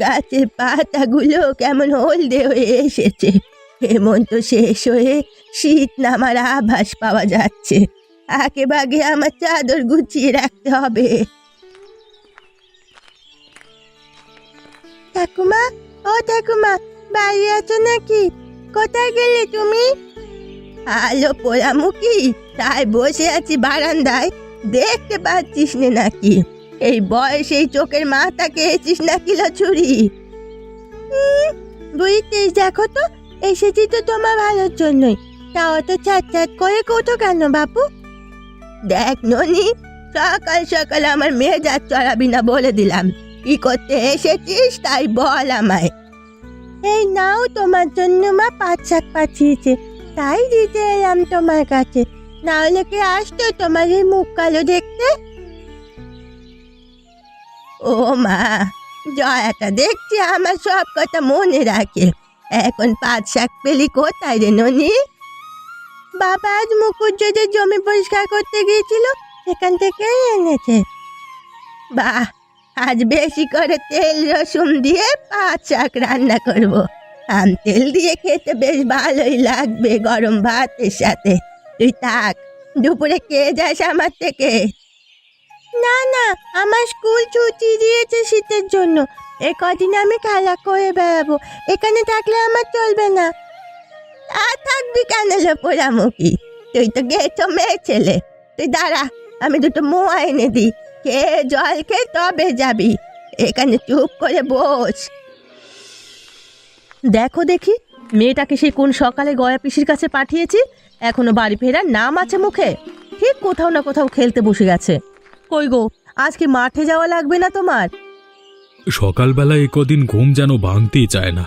গাছের পাতাগুলো কেমন হলদে হয়ে এসেছে। হেমন্ত শেষ হয়ে শীত নামার আভাস পাওয়া যাচ্ছে। আগে ভাগে আমার চাদর গুছিয়ে রাখতে হবে। ঠাকুমা, ও ঠাকুমা, বাড়ি আছো নাকি? কোথায় গেলে তুমি? আলো পোড়ামুখী, তাই বসে আছি বারান্দায়। দেখতে পাচ্ছিস না নাকি? এই বয়সে এই চোখের মাথা খেয়েছিস নাকি লছুরি? বুঝতেই, দেখো তো, এসেছি তো তোমার ভালোর জন্যই। তাও তো ছাট করে কোথো কেন বাপু? দেখ ননি, সকাল সকাল আমার মেজাজ চড়াবি না বলে দিলাম। কি করতে এসেছিস তাই বল আমায়। এই নাও, তোমার জন্য মা পাট শাক পাঠিয়েছে, তাই দিতে এলাম তোমার কাছে। না হলে কি আসতো তোমার এই মুখ কালো দেখতে? ও মা, জয়াটা দেখছি আমার সব কথা মনে রাখে। এখন পাট শাক পেলি কোথায় রে ননি? বাবা আজ মুখুজ্জেদের জমি পরিষ্কার করতে গিয়েছিল, সেখান থেকে এনেছে। বাহ, আজ বেশি করে তেল রসুন দিয়ে পাট শাক রান্না করব। আম তেল দিয়ে খেতে বেশ ভালোই লাগবে গরম ভাতের সাথে। তুই থাক, দুপুরে কে যাস আমার থেকে? না না, আমার স্কুল ছুটি দিয়েছে শীতের জন্য। এ কদিন আমি খেলা করে বেড়াবো, এখানে থাকলে আমার চলবে না। আর থাকবি কেন পোড়ামুখী? তুই তো গেছো মেয়ে ছেলে। তুই দাঁড়া, আমি দুটো মোয়া এনে দিই, খেয়ে জল খেয়ে তবে যাবি। এখানে চুপ করে বস। দেখো দেখি, মেয়েটাকে সেই কোন সকালে গয়া পিসির কাছে পাঠিয়েছি, এখনো বাড়ি ফেরার নাম আছে মুখে? ঠিক কোথাও না কোথাও খেলতে বসে গেছে। কই গো, আজকে মাঠে যাওয়া লাগবে না তোমার? সকালবেলা কদিন ঘুম যেন ভাঙতেই চায় না।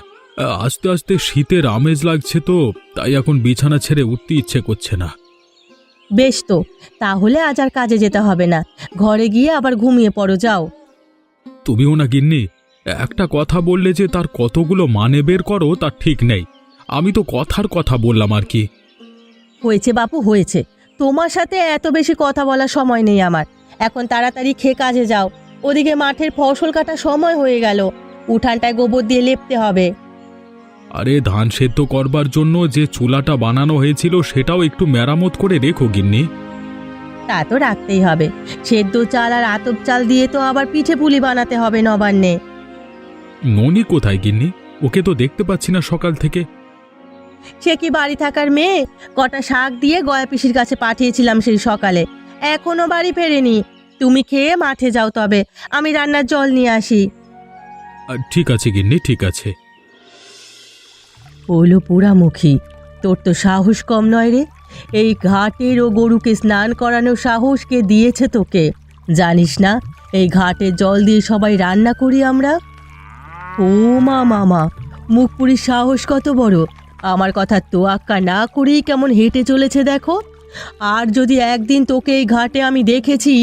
আস্তে আস্তে শীতের আমেজ লাগছে, তো তাই এখন বিছানা ছেড়ে উঠতে ইচ্ছে করছে না। বেশ তো, তাহলে আজ আর কাজে যেতে হবে না, ঘরে গিয়ে আবার ঘুমিয়ে পড়ো, যাও। তুমিও না গিন্নি, একটা কথা বললে যে তার কতগুলো মানে বের করো তার ঠিক নেই। আমি তো কথার কথা বললাম আর কি। হয়েছে বাপু, হয়েছে। তোমার সাথে এত বেশি কথা বলার সময় নেই আমার। এখন তাড়াতাড়ি খেয়ে কাজে যাও। ওদিকে মাঠের ফসল কাটার সময় হয়ে গেল, উঠানটায় গোবর দিয়ে লেপতে হবে। আরে ধান সেদ্ধ করবার জন্য যে চুলাটা বানানো হয়েছিল সেটাও একটু মেরামত করে রেখো গিন্নি। তা তো রাখতেই হবে। সেদ্ধ চাল আর আতপ চাল দিয়ে তো আবার পিঠে পুলি বানাতে হবে নবান্নে। ননি কোথায় গিন্নি? ওকে তো দেখতে পাচ্ছি না সকাল থেকে। সে কি বাড়ি থাকার মেয়ে? কটা শাক দিয়ে গয়া পিসির কাছে পাঠিয়েছিলাম সেই সকালে, এখনো বাড়ি ফেরেনি। তুমি খেয়ে মাঠে যাও, তবে আমি রান্নার জল নিয়ে আসি। ঠিক আছে গিন্নি, ঠিক আছে। ওলো পোড়ামুখী, তোর তো সাহস কম নয় রে। এই ঘাটের ও গরুকে স্নান করানোর সাহস কে দিয়েছে তোকে? জানিস না এই ঘাটের জল দিয়ে সবাই রান্না করি আমরা? ও মা, মামা, মুখ পুরির সাহস কত বড়! আমার কথা তোয়াক্কা না করেই কেমন হেঁটে চলেছে দেখো। আর যদি একদিন তোকে এই ঘাটে আমি দেখেছি,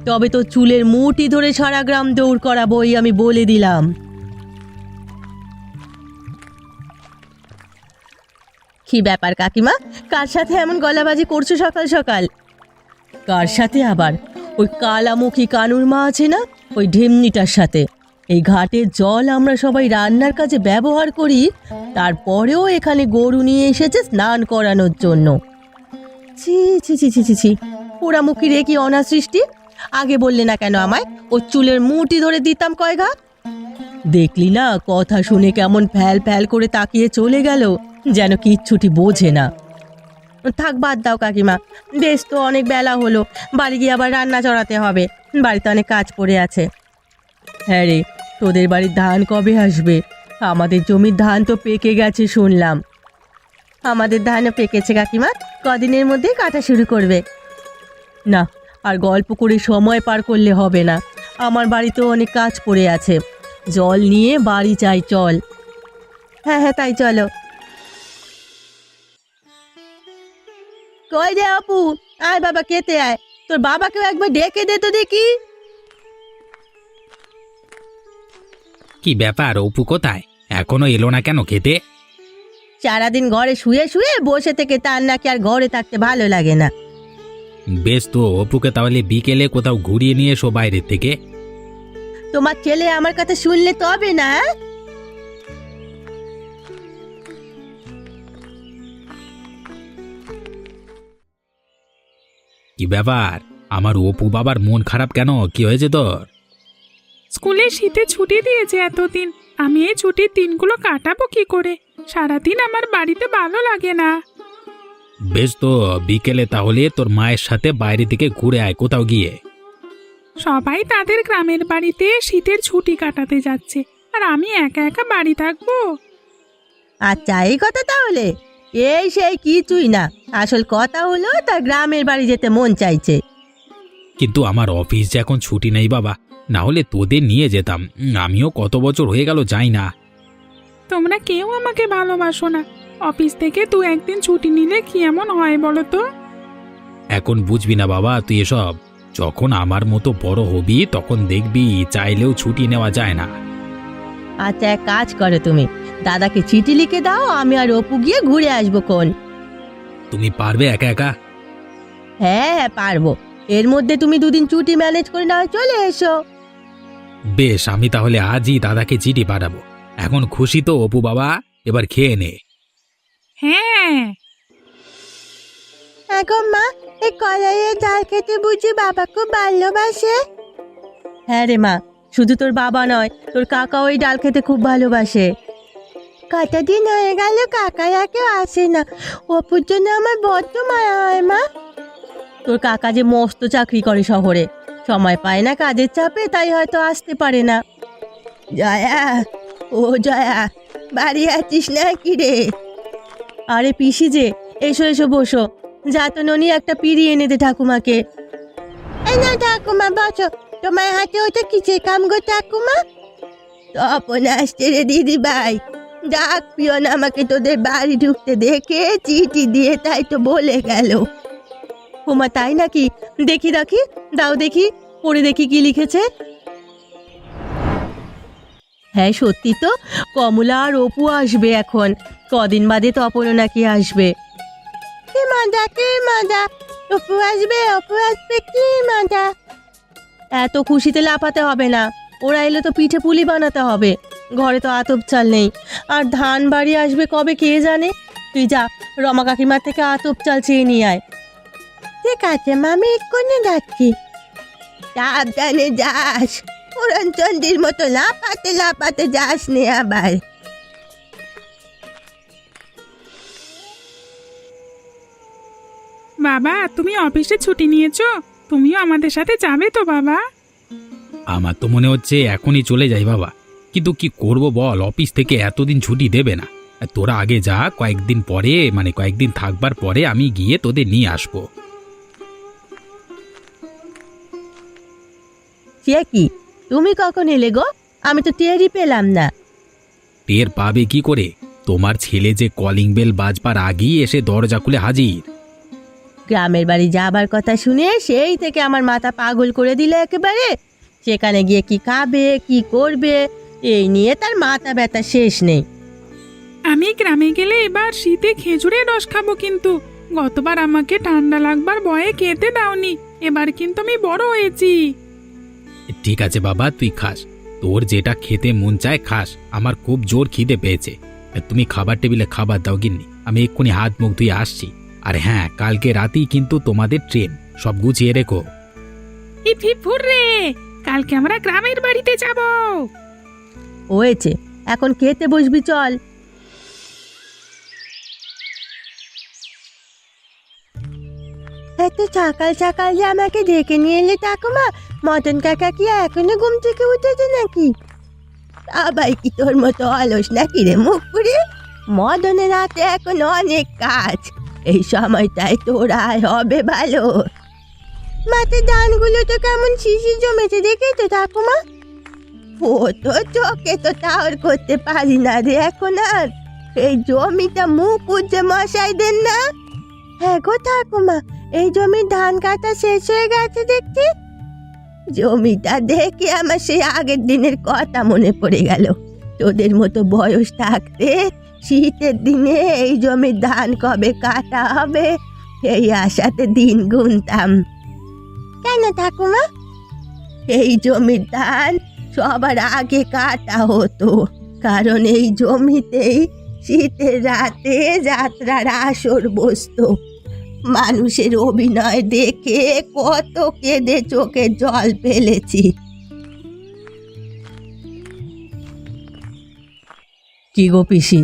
তবে তো চুলের মুঠি ধরে সারা গ্রাম দৌড় করাবোই, আমি বলে দিলাম। কি ব্যাপার কাকিমা, কার সাথে এমন গলাবাজি করছো সকাল সকাল? কার সাথে আবার? ওই কালামুখী কানুর মা আছে না, ওই ঢেমনিটার সাথে। এই ঘাটের জল আমরা সবাই রান্নার কাজে ব্যবহার করি, তারপরেও এখানে গরু নিয়ে এসেছে স্নান করানোর জন্য। ছি ছি ছি ছি ছি ছি, পোড়ামুখী রে, কি অনাসৃষ্টি! আগে বললে না কেন আমায়? ও চুলের মুঠি ধরে দিতাম কয় ঘা। দেখলি না, কথা শুনে কেমন ফ্যাল ফ্যাল করে তাকিয়ে চলে গেল, যেন কিচ্ছুটি বোঝে না। থাক, বাদ দাও কাকিমা, বেশ তো অনেক বেলা হলো, বাড়ি গিয়ে আবার রান্না চড়াতে হবে, বাড়িতে অনেক কাজ পড়ে আছে। হ্যাঁ রে, তোদের বাড়ির ধান কবে আসবে? আমাদের জমির ধান তো পেকে গেছে শুনলাম। আমাদের ধানও পেকেছে কাকিমা, কদিনের মধ্যেই কাটা শুরু করবে। না, আর গল্প করে সময় পার করলে হবে না, আমার বাড়িতেও অনেক কাজ পড়ে আছে। জল নিয়ে বাড়ি চাই, চল। হ্যাঁ হ্যাঁ, তাই চলো। কই রে আপু, আয় বাবা, খেতে আয়। তোর বাবাকেও একবার ডেকে দে তো দেখি। কি ব্যাপার, অপু কোথায়? এখনো এলো না কেন খেতে? সারাদিন ঘরে শুয়ে শুয়ে বসে থেকে তার নাকি আর ঘরে থাকতে ভালো লাগে না। বেশ তো, অপুকে তাহলে বিকেলে কোথাও ঘুরিয়ে নিয়ে এসো বাইরের থেকে। তোমার ছেলে আমার কথা শুনলে তবে না। কি ব্যাপার? আমার অপু বাবার মন খারাপ কেন? কি হয়েছে তোর? স্কুলে শীতে ছুটি দিয়েছে এতদিন, আমি এই ছুটির দিনগুলো কাটাবো কি করে? সারাদিন আমার বাড়িতে ভালো লাগে না। বেশ তো, বিকেলে তাহলে তোর মায়ের সাথে বাইরে থেকে ঘুরে আয় কোথাও গিয়ে। সবাই তাদের গ্রামের বাড়িতে শীতের ছুটি কাটাতে যাচ্ছে, আর আমি একা একা বাড়ি থাকবো। আচ্ছা এই কথা তাহলে, এই সেই কিছুই না, আসল কথা হলো তার গ্রামের বাড়ি যেতে মন চাইছে। কিন্তু আমার অফিস যে এখন ছুটি নেই বাবা, না হলে তোদের নিয়ে যেতাম। আমিও কত বছর হয়ে গেল যাই না। তোমরা কেউ আমাকে ভালোবাসো না। অফিস থেকে 2-1 দিন ছুটি নিলে কি এমন হয় বলো তো? এখন বুঝবি না বাবা তুই এসব। যখন আমার মতো বড় হবি তখন দেখবি চাইলেও ছুটি নেওয়া যায় না। আচ্ছা এক কাজ করো, তুমি দাদাকে চিঠি লিখে দাও, আমি আর অপু গিয়ে ঘুরে আসবো কোন। তুমি পারবে একা একা? হ্যাঁ হ্যাঁ পারবো, এর মধ্যে তুমি 2 দিন ছুটি ম্যানেজ করে না চলে এসো। বেশ, আমি তাহলে আজই দাদাকে চিঠি পাঠাবো। এখন খুশি তো অপু বাবা? এবার খেয়ে নে। হ্যাঁ। এখন মা, এই কলাইয়ের ডাল খেতে বুঝি বাবা খুব ভালোবাসে? হ্যাঁ রে মা, শুধু তোর বাবা নয়, তোর কাকা ওই ডাল খেতে খুব ভালোবাসে। কতদিন হয়ে গেল কাকারা কেউ আসে না, অপুর জন্য আমার বড্ড মায়া হয় মা। তোর কাকা যে মস্ত চাকরি করে শহরে, সময় পায় না কাজের চাপে, তাই হয়তো আসতে পারে না। জয়া, ও জয়া, বাড়ি আছিস না কি রে? আরে পিসি যে, এসো এসো বসো। যা তো ননি একটা পিড়ি এনে দে ঠাকুমাকে। এই না ঠাকুমা বসো, তোমার হাতে ওটা কিসের কাম গো ঠাকুমা? তপন আসছে রে দিদি ভাই, ডাক পিয়ন আমাকে তোদের বাড়ি ঢুকতে দেখে চিঠি দিয়ে তাই তো বলে গেল। ওমা তাই নাকি? দেখি দেখি, দাও দেখি, পড়ে দেখি কি লিখেছে। হ্যাঁ সত্যি তো, কমলা আর অপু আসবে এখন, কদিন বাদে তপনও নাকি আসবে। কি মজা কি মজা, অপু আসবে কি মজা। এত খুশিতে লাফাতে হবে না, ওরা এলে তো পিঠে পুলি বানাতে হবে, ঘরে তো আতপ চাল নেই, আর ধান বাড়ি আসবে কবে কে জানে। তুই যা, রমা কাকিমার থেকে আতপ চাল চেয়ে নিয়ে আয়। ঠিক আছে মামি, এক্ষুনি যাচ্ছি। সাবধানে যাস, পুরনচন্ডির মতো লাফাতে লাফাতে যাস নে আবার। বাবা, তুমি অফিসে ছুটি নিয়েছো? তুমিও আমাদের সাথে যাবে তো বাবা? আমার তো মনে হচ্ছে এখনই চলে যাই বাবা, কিন্তু কি করব বল, অফিস থেকে এতদিন ছুটি দেবে না। তোরা আগে যা, কয়েকদিন পরে মানে কয়েকদিন থাকবার পরে আমি গিয়ে তোদের নিয়ে আসবো। সে কি, তুমি কখন এলে গো? আমি তো টেরই পেলাম না। টের পাবে কি করে? তোমার ছেলে যে কলিং বেল বাজবার আগেই এসে দরজা খুলে হাজির। গ্রামের বাড়ি যাবার কথা শুনে সেই থেকে আমার মাথা পাগল করে দিলে একেবারে। সেখানে গিয়ে কি খাবে কি করবে, এই নিয়ে তার মাথা ব্যথা শেষ নেই। আমি গ্রামে গেলে এবার শীতে খেজুরের রস খাবো, কিন্তু গতবার আমাকে ঠান্ডা লাগবার ভয়ে খেতে দাওনি। এবার কিন্তু আমি বড় হয়েছি। ঠিক আছে বাবা, তুই খাস, তোর যেটা খেতে মন চায় খাস। আমার খুব জোর খিদে পেয়েছে, তুমি খাবার টেবিলে খাবার দাও গিন্নি, আমি এক্ষুনি হাত মুখ ধুয়ে আসছি। আর হ্যাঁ, কালকে রাতেই কিন্তু তোমাদের ট্রেন, সব গুছিয়ে রেখো। রে, কালকে আমরা গ্রামের বাড়িতে যাব। হয়েছে, এখন খেতে বসবি চল। এত সকাল সকাল যে আমাকে ডেকে নিয়ে এলে ঠাকুমা, মদন কাকা কি এখনো ঘুম থেকে উঠেছে নাকি? সবাই কি তোর মতো অলস নাকি রে মুখ পুড়ে? মদনের হাতে এখন অনেক কাজ, এই সময়টায় তোরা হবে ভালো। মাঠে ধানগুলো তো কেমন শিশি জমেছে দেখে তো ঠাকুমা। ও তো চোখে তো টাওয়ার করতে পারি না রে এখন আর। এই জমিটা মুখ উজ্জে মশাই দেন না। হ্যাঁ গো ঠাকুমা, এই জমির ধান কাটা শেষ হয়ে গেছে দেখছি। জমিটা দেখে আমার সেই আগের দিনের কথা মনে পড়ে গেল। তোদের মতো বয়স থাকতে শীতের দিনে এই জমির ধান কবে কাটা হবে এই আশাতে দিন গুনতাম। কেন ঠাকুমা? এই জমির ধান সবার আগে কাটা হতো, কারণ এই জমিতেই শীতের রাতে যাত্রার আসর বসতো। মানুষের অভিনয় দেখে কত কেঁদে চোখে জল ফেলেছি। কি গো পিসি,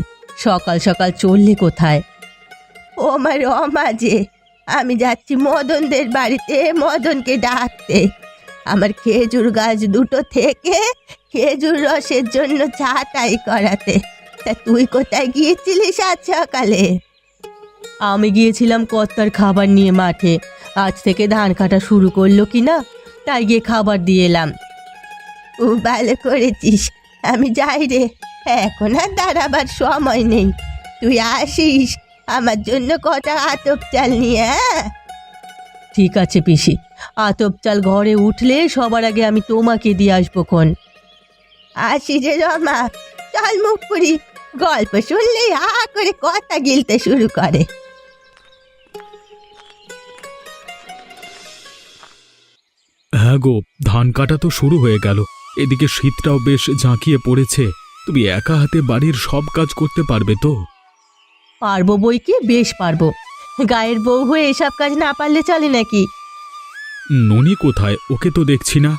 সকাল সকাল চললে কোথায়? ও আমার অমাজে, আমি যাচ্ছি মদনদের বাড়িতে মদনকে ডাকতে। আমার খেজুর গাছ দুটো থেকে খেজুর রসের জন্য ছাঁটাই করাতে। তা তুই কোথায় গিয়েছিলিস আজ সকালে? আমি গিয়েছিলাম কর্তার খাবার নিয়ে মাঠে। আজ থেকে ধান কাটা শুরু করলো কি না, তাই গিয়ে খাবার দিয়ে এলাম। ও ভালো করেছিস, আমি যাই রে, এখন আর দাঁড়াবার সময় নেই। তুই আসিস আমার জন্য কটা আতপ চাল নিয়ে। হ্যাঁ ঠিক আছে পিসি, আতপ চাল ঘরে উঠলে সবার আগে আমি তোমাকে দিয়ে আসবো খন। আসি রে রমা, চল মুখ পুরি, গল্প শুনলেই হা করে কথা গিলতে শুরু করে। হ্যাঁ গো, ধান কাটা তো শুরু হয়ে গেল। এদিকে শীতটাও বেশ ঝাঁকিয়ে পড়েছে। তুমি একা হাতে বাড়ির সব কাজ করতে পারবে তো? পারবো বই কি, বেশ পারবো। গায়ের বউ হয়ে এসব কাজ না পারলে চলে নাকি? ননি কোথায়? ওকে তো দেখছি না।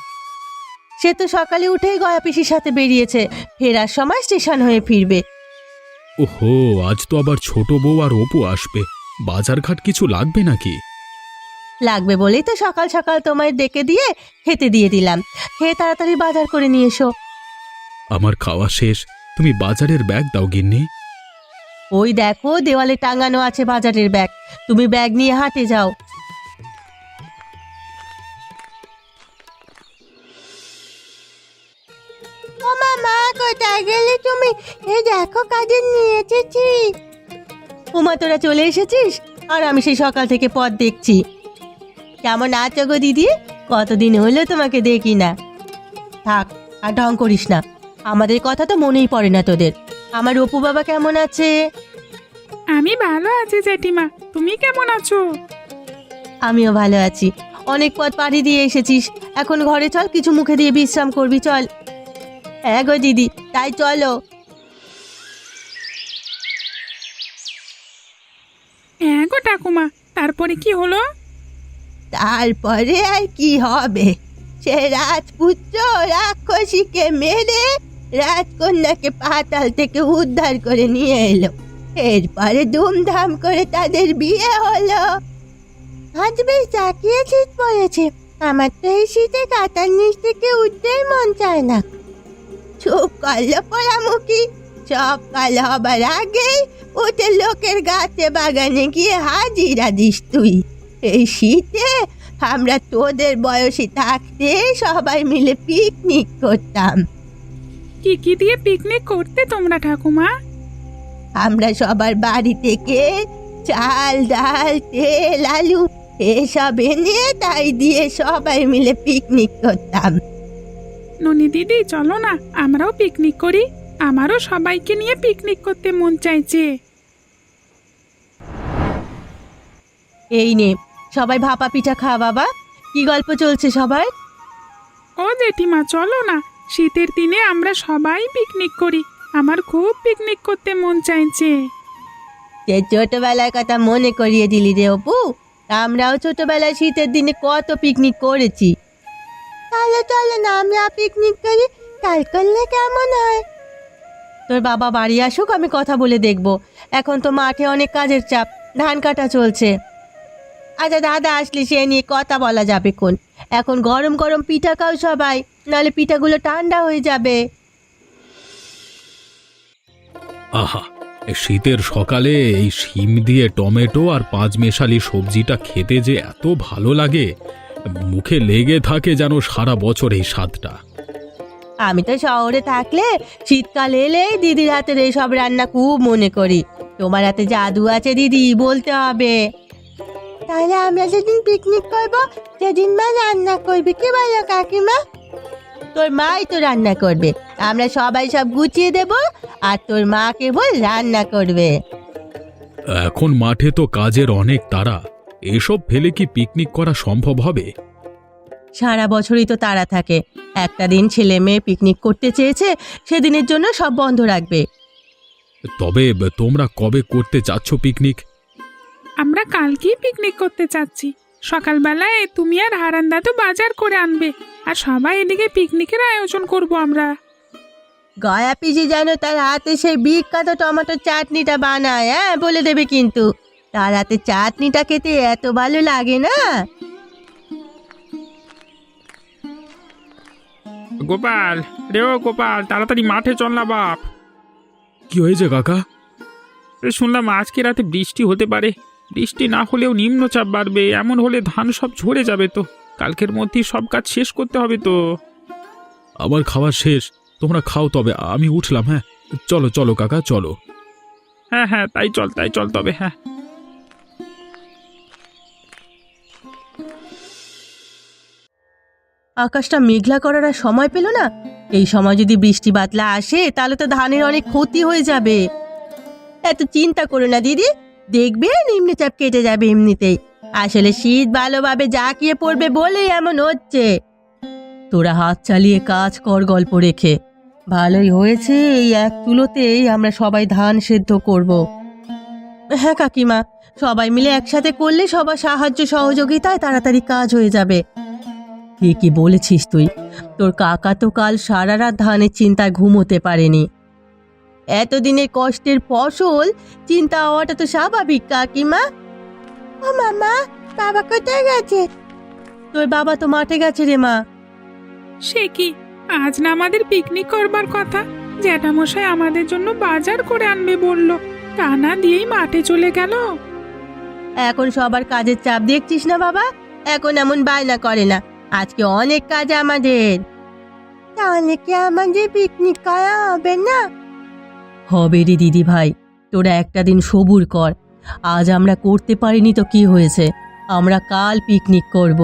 সে তো সকালে উঠেই গয়া পিসির সাথে বেরিয়েছে, ফেরার সময় স্টেশন হয়ে ফিরবে। ওহো, আজ তো আবার ছোট বউ আর অপু আসবে। বাজারঘাট কিছু লাগবে নাকি? লাগবে বলেই তো সকাল সকাল তোমায় ডেকে দিয়ে খেতে দিয়ে দিলাম। খেয়ে তাড়াতাড়ি বাজার করে নিয়ে এসো। আমার খাওয়া শেষ, তুমি বাজারের ব্যাগ দাও গিন্নি। ওই দেখো দেওয়ালে টাঙানো আছে বাজারের ব্যাগ, তুমি ব্যাগ নিয়ে হাঁটে যাও। মা কোথায় গেলে তুমি? এই দেখো কাজে নিয়ে এসেছি। উমা তোরা চলে এসেছিস, আর আমি সেই সকাল থেকে পথ দেখছি। কেমন আছো গো দিদি? কতদিন হলো তোমাকে দেখি না। থাক, আর ঢং করিস না, আমাদের কথা তো মনেই পড়ে না তোদের। আমার অপু বাবা কেমন আছে? আমি ভালো আছি জেঠিমা, তুমি কেমন আছো? আমিও ভালো আছি। অনেক পথ পাড়ি দিয়ে এসেছিস, এখন ঘরে চল, কিছু মুখে দিয়ে বিশ্রাম করবি, চল। হ্যাঁ গো দিদি, তাই চলো। হ্যাঁ গো ঠাকুমা, তারপরে কি হলো? তারপরে আর কি হবে, সে রাজপুত্র রাক্ষসীকে মেরে রাজকন্যাকে পাতাল থেকে উদ্ধার করে নিয়ে এলো। এরপরে ধুমধাম করে তাদের বিয়ে হলো। আজ বেশ জাকিয়ে শীত পড়েছে, আমার তো এই শীতে কাতার নিচ থেকে উঠতেই মন চায় না। চুপ করলো পোড়ামুখী, সকাল হবার আগেই উঠে লোকের গাছে বাগানে গিয়ে হাজিরা দিস তুই। এই শীতে আমরা তোদের বয়সী থাকতে সবাই মিলে পিকনিক করতাম। কি কি দিয়ে পিকনিক করতে তোমরা ঠাকুমা? আমরা সবার বাড়ি থেকে চাল ডাল তেল আলু এসব এনে তাই দিয়ে সবাই মিলে পিকনিক করতাম। ননি দিদি চলো না, আমরাও পিকনিক করি। আমারও সবাইকে নিয়ে পিকনিক করতে মন চাইছে। এই নে, সবাই ভাপা পিঠা খা বাবা। কি গল্প চলছে সবাই? ও জেঠিমা চলো না, শীতের দিনে আমরা সবাই পিকনিক করি। আমার খুব পিকনিক করতে মন চাইছে। সে ছোটবেলার কথা মনে করিয়ে দিলি রে অপু। আমরাও ছোটবেলায় শীতের দিনে কত পিকনিক করেছি। তাহলে চলো না আমরা পিকনিক করি, কাল করলে কেমন হয়? তোর বাবা বাড়ি আসুক, আমি কথা বলে দেখব। এখন তো মাঠে অনেক কাজের চাপ, ধান কাটা চলছে। আচ্ছা দাদা আসলে সে নিয়ে কথা বলা যাবে কোন। এখন গরম গরম পিঠা খাও সবাই, নাহলে পিঠাগুলো ঠান্ডা হয়ে যাবে। আহা, এই শীতের সকালে এই শিম দিয়ে টমেটো আর পাঁচমেশালি সবজিটা খেতে যে এত ভালো লাগে, মুখে লেগে থাকে যেন সারা বছর এই স্বাদটা। আমি তো শহরে থাকলে শীতকাল এলেই দিদির হাতের এইসব রান্না খুব মনে করি। তোমার হাতে জাদু আছে দিদি, বলতে হবে। তাহলে আমরা যেদিন পিকনিক করবো সেদিন মা রান্না করবে, কি বলো কাকিমা? তোর মাই তো রান্না করবে, আমরা সবাই সব গুছিয়ে দেব, আর তোর মা কেবল রান্না করবে। এখন মাঠে তো কাজের অনেক তাড়া, এসব ফেলে কি পিকনিক করা সম্ভব হবে? সারা বছরই তো তারা থাকে, একটা দিন ছেলে মেয়ে পিকনিক করতে চেয়েছে, সেদিনের জন্য সব বন্ধ রাখবে। তবে তোমরা কবে করতে চাচ্ছ পিকনিক? আমরা কালকেই পিকনিক করতে চাচ্ছি। সকালবেলায় তুমি আর হারান দাদু বাজার করে আনবে, আর সবাই এদিকে পিকনিকের আয়োজন করব আমরা। গয়া পিজি যেন তার হাতে সেই বিখ্যাত টমেটো চাটনিটা বানায়, হ্যাঁ বলে দেবে কিন্তু। তার হাতে চাটনিটা খেতে এত ভালো লাগে না। গোপাল, রে ও গোপাল, তাড়াতাড়ি মাঠে চল না বাপ। কি হয়েছে কাকা? শুনলাম আজকে রাতে বৃষ্টি হতে পারে। বৃষ্টি না হলেও নিম্নচাপ বাড়বে, এমন হলে ধান সব ঝরে যাবে তো। কালকের মধ্যেই সব কাজ শেষ করতে হবে তো। আমার খাওয়া শেষ, তোমরা খাও, তবে আমি উঠলাম। হ্যাঁ চলো চলো কাকা, চলো। হ্যাঁ হ্যাঁ, তাই চল তবে। হ্যাঁ, আকাশটা মেঘলা করার আর সময় পেল না। এই সময় যদি বৃষ্টি বাদলা আসে তাহলে তো ধানের অনেক ক্ষতি হয়ে যাবে। এত চিন্তা করো না দিদি, দেখবে নিম্নচাপ কেটে যাবে এমনিতেই। আসলে শীত ভালোভাবে জাঁকিয়ে পড়বে বলেই এমন হচ্ছে। তোরা হাত চালিয়ে কাজ কর গল্প রেখে। ভালোই হয়েছে এই এক চুলোতেই আমরা সবাই ধান সেদ্ধ করব। হ্যাঁ কাকিমা, সবাই মিলে একসাথে করলে সবার সাহায্য সহযোগিতায় তাড়াতাড়ি কাজ হয়ে যাবে। কি বলেছিস তুই? তোর কাকা তো কাল সারা রাত ধানের চিন্তায় ঘুমোতে পারেনি। এতদিনের কষ্টের ফসল চিন্তা হওয়াটা তো স্বাভাবিক কাকিমা। ও মামা, বাবা কোথায় গেছে? তোর বাবা তো মাঠে গেছে রে মা। সে কি, আজ না আমাদের পিকনিক করবার কথা? জ্যাঠামশাই আমাদের জন্য বাজার করে আনবে বলল, তা না দিয়েই মাঠে চলে গেল। এখন সবার কাজের চাপ দেখছিস না বাবা, এখন এমন বায়না করে না। আজকে অনেক কাজ আমাদের। তাহলে কি আমাদের পিকনিক করা হবে না? হবে রে দিদি ভাই, তোরা একটা দিন সবুর কর। আজ আমরা করতে পারিনি তো কি হয়েছে, আমরা কাল পিকনিক করব।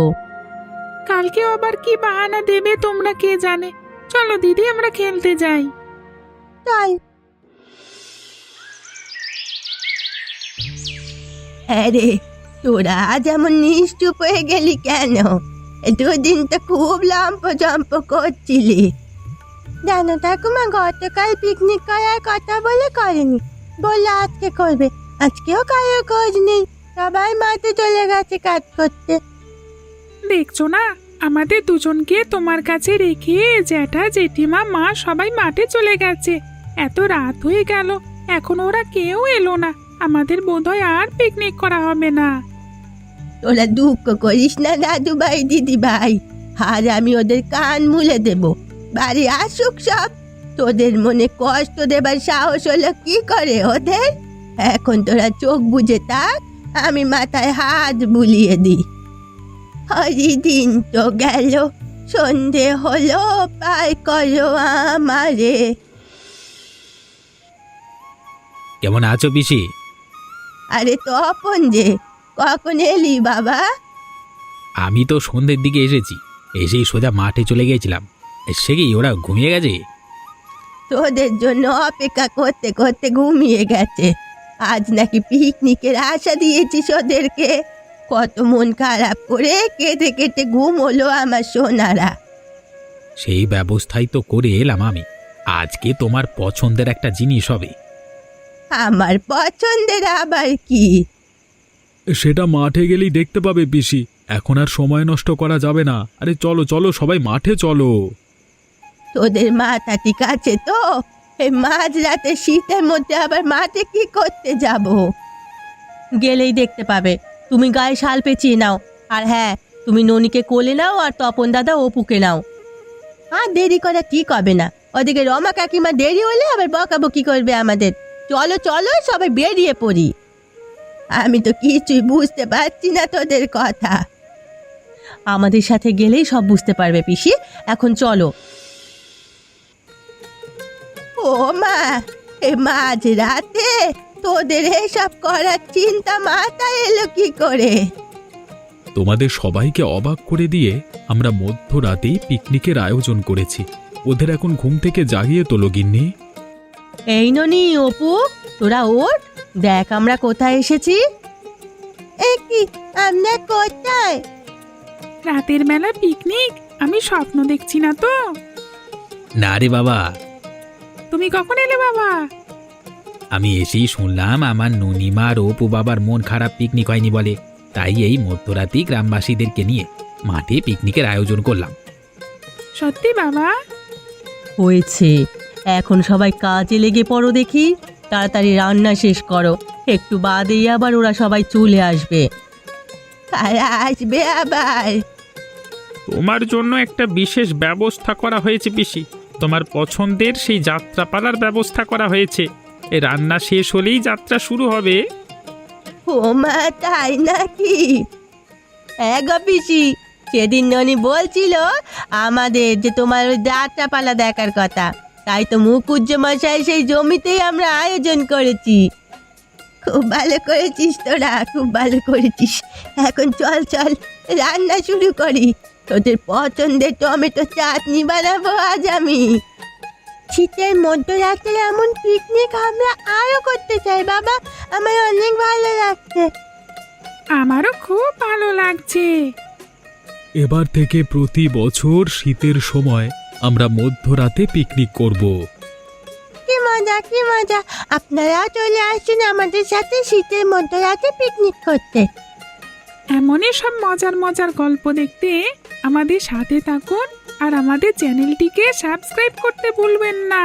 কালকে আবার কি বাহানা দেবে তোমরা কে জানে। চলো দিদি, আমরা খেলতে যাই। চল। আরে তোরা যেমন নিশ্চুপ হয়ে গেলি কেন? দুদিন তো খুব লম্প করছিলি। জানো ঠাকুমা, গতকাল পিকনিক করার কথা বলে করেনি, বললো আজকে করবে। আজকেও কারো খোঁজ নেই, সবাই মাঠে চলে গেছে কাজ করতে। দেখছো না, আমাদের দুজনকে তোমার কাছে রেখে জ্যাঠা জেঠিমা মা সবাই মাঠে চলে গেছে। এত রাত হয়ে গেল, এখন ওরা কেউ এলো না। আমাদের বোধহয় আর পিকনিক করা হবে না। তোরা দুঃখ করিস না দাদু ভাই দিদি ভাই, আর আমি ওদের কান মুলে দেব। বাড়ি আসুক সব। তোদের মনে কষ্ট দেবার সাহস হলো কি করে ওদের? এখন তোরা চোখ বুজে থাক, আমি মাথায় হাত বুলিয়ে দিই। হরি দিন তো গেল, সন্ধে হলো, পায় করো আমারে। কেমন আছো পিসি? আরে তপন যে, কখন এলি বাবা? আমি তো সন্ধ্যের দিকে এসেছি, এসেই সোজা মাঠে চলে গিয়েছিলাম। সে কি ওরা ঘুমিয়ে গেছে? তোদের জন্য অপেক্ষা করতে করতে ঘুমিয়ে গেছে। আজ নাকি পিকনিকের আশা দিয়েছিস ওদেরকে। কত মন খারাপ করে কেটে কেটে ঘুম হলো আমার সোনারা। সেই ব্যবস্থাই তো করে এলাম আমি। আজকে তোমার পছন্দের একটা জিনিস হবে। আমার পছন্দের আবার কি? সেটা মাঠে গেলেই দেখতে পাবে পিসি, এখন আর সময় নষ্ট করা যাবে না। আরে চলো চলো, সবাই মাঠে চলো। তোদের মাথা ঠিক আছে তো? এই মাঝরাতে শীতের মধ্যে আবার মাঠে কি করতে যাব? গেলেই দেখতে পাবে। তুমি গায়ে শাল পেঁচিয়ে নাও, আর হ্যাঁ, তুমি ননিকে কোলে নাও আর তপন দাদা অপুকে নাও। আর দেরি করা ঠিক হবে না, ওদিকে রমা কাকিমা দেরি হলে আবার বকাবকি করবে আমাদের। চলো চলো, সবাই বেরিয়ে পড়ি। আমি তো কিছুই বুঝতে পারছি না তোদের কথা। আমাদের সাথে গেলেই সব বুঝতে পারবে পিসি, এখন চলো। ও মা, এ মাঝ রাতে তোদের এসব করার চিন্তা মাথায় এলো কি করে? তোমাদের সবাইকে অবাক করে দিয়ে আমরা মধ্যরাতেই পিকনিকের আয়োজন করেছি। ওদের এখন ঘুম থেকে জাগিয়ে তোলো গিন্নি। এই ননি, অপু, তোরা ওঠ, দেখ আমরা কোথায় এসেছি। এ কি, আমরা কোথায়? রাতের বেলা পিকনিক, আমি স্বপ্ন দেখছি না তো? না রে বাবা, তুমি কখন এলে বাবা? আমি এসেই শুনলাম আমার ননিমা আর অপু বাবার মন খারাপ, পিকনিক হয়নি বলে। তাই এই মধ্যরাতেই গ্রামবাসীদেরকে নিয়ে মাঠে পিকনিকের আয়োজন করলাম। সত্যি বাবা? হয়েছে, এখন সবাই কাজে লেগে পড়ো দেখি। তাড়াতাড়ি রান্না শেষ করো, একটু বাদেই আবার ওরা সবাই চলে আসবে। আসবে আবার? তোমার জন্য একটা বিশেষ ব্যবস্থা করা হয়েছে পিসি। তোমার পছন্দের সেই যাত্রাপালার ব্যবস্থা করা হয়েছে। এই রান্না শেষ হলেই যাত্রা শুরু হবে। ও মা, তাই নাকি? হ্যাঁ গো পিসি, সেদিন ননি বলছিল আমাদের যে তোমার ওই যাত্রাপালা দেখার কথা। তাই তো মুকুজ্জ মশাই সেই জমিতেই আমরা আয়োজন করেছি। খুব ভালো করেছিস তোরা, খুব ভালো করেছিস। এখন চল চল রান্না শুরু করি। তোদের পছন্দের টমেটো চাটনি বানাবো আজ আমি। শীতের মধ্যরাতে এমন পিকনিক আমরা আরো করতে চাই বাবা, আমার অনেক ভালো লাগছে। আমারও খুব ভালো লাগছে। এবার থেকে প্রতি বছর শীতের সময় আমরা মধ্যরাতে পিকনিক করব। কি মজা, কি মজা! আপনারাও চলে আসুন আমাদের সাথে শীতের মধ্যরাতে পিকনিক করতে। এমনই সব মজার মজার গল্প দেখতে আমাদের সাথে থাকুন আর আমাদের চ্যানেলটিকে সাবস্ক্রাইব করতে ভুলবেন না।